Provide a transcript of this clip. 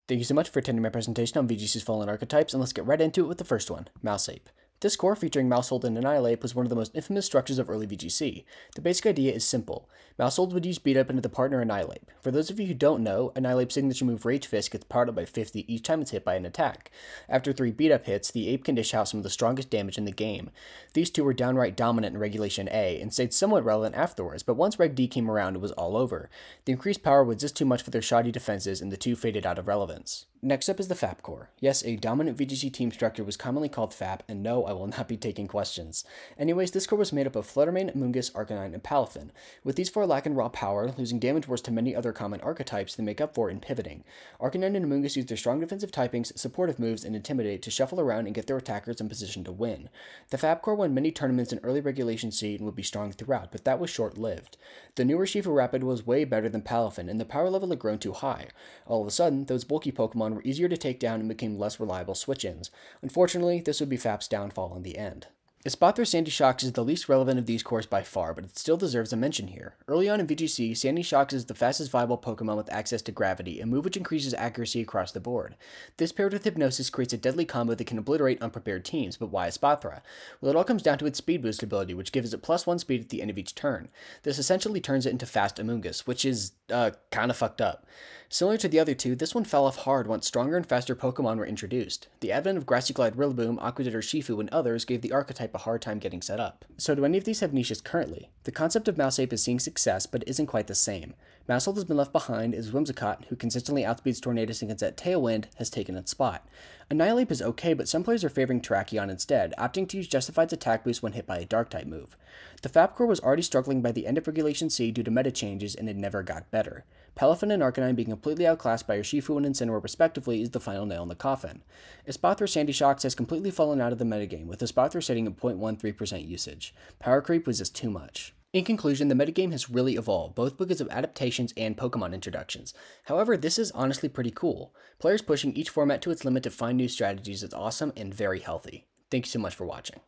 Thank you so much for attending my presentation on VGC's Fallen Archetypes, and let's get right into it with the first one, Mouse Ape. This core, featuring Mousehold and Annihilate, was one of the most infamous structures of early VGC. The basic idea is simple. Mousehold would use Beat Up into the partner Annihilate. For those of you who don't know, Annihilate's signature move Rage Fist gets powered up by 50 each time it's hit by an attack. After 3 Beat Up hits, the Ape can dish out some of the strongest damage in the game. These two were downright dominant in Regulation A, and stayed somewhat relevant afterwards, but once Reg D came around, it was all over. The increased power was just too much for their shoddy defenses, and the two faded out of relevance. Next up is the Faap core. Yes, a dominant VGC team structure was commonly called Faap, and no, I will not be taking questions. Anyways, this core was made up of Fluttermane, Amoonguss, Arcanine, and Palafin. With these four lacking raw power, losing damage worse to many other common archetypes they make up for in pivoting. Arcanine and Amoonguss use their strong defensive typings, supportive moves, and Intimidate to shuffle around and get their attackers in position to win. The Faap core won many tournaments in early Regulation C and would be strong throughout, but that was short-lived. The newer Shifu Rapid was way better than Palafin, and the power level had grown too high. All of a sudden, those bulky Pokemon were easier to take down and became less reliable switch-ins. Unfortunately, this would be Faap's downfall in the end. Espathra Sandy Shocks is the least relevant of these cores by far, but it still deserves a mention here. Early on in VGC, Sandy Shocks is the fastest viable Pokemon with access to Gravity, a move which increases accuracy across the board. This paired with Hypnosis creates a deadly combo that can obliterate unprepared teams, but why Espathra? Well, it all comes down to its Speed Boost ability, which gives it +1 speed at the end of each turn. This essentially turns it into fast Amoonguss, which is, kinda fucked up. Similar to the other two, this one fell off hard once stronger and faster Pokemon were introduced. The advent of Grassy Glide Rillaboom, Aquajet Shifu, and others gave the archetype a hard time getting set up. So do any of these have niches currently? The concept of Mouse Ape is seeing success, but it isn't quite the same. Mousehold has been left behind as Whimsicott, who consistently outspeeds Tornadus and can set Tailwind, has taken its spot. Annihilate is okay, but some players are favoring Terrakion instead, opting to use Justified's attack boost when hit by a Dark-type move. The Faap core was already struggling by the end of Regulation C due to meta changes, and it never got better. Palafin and Arcanine being completely outclassed by Urshifu and Incineroar respectively is the final nail in the coffin. Espathra Sandy Shocks has completely fallen out of the metagame, with Espathra sitting at 0.13% usage. Power creep was just too much. In conclusion, the metagame has really evolved, both because of adaptations and Pokemon introductions. However, this is honestly pretty cool. Players pushing each format to its limit to find new strategies is awesome and very healthy. Thank you so much for watching.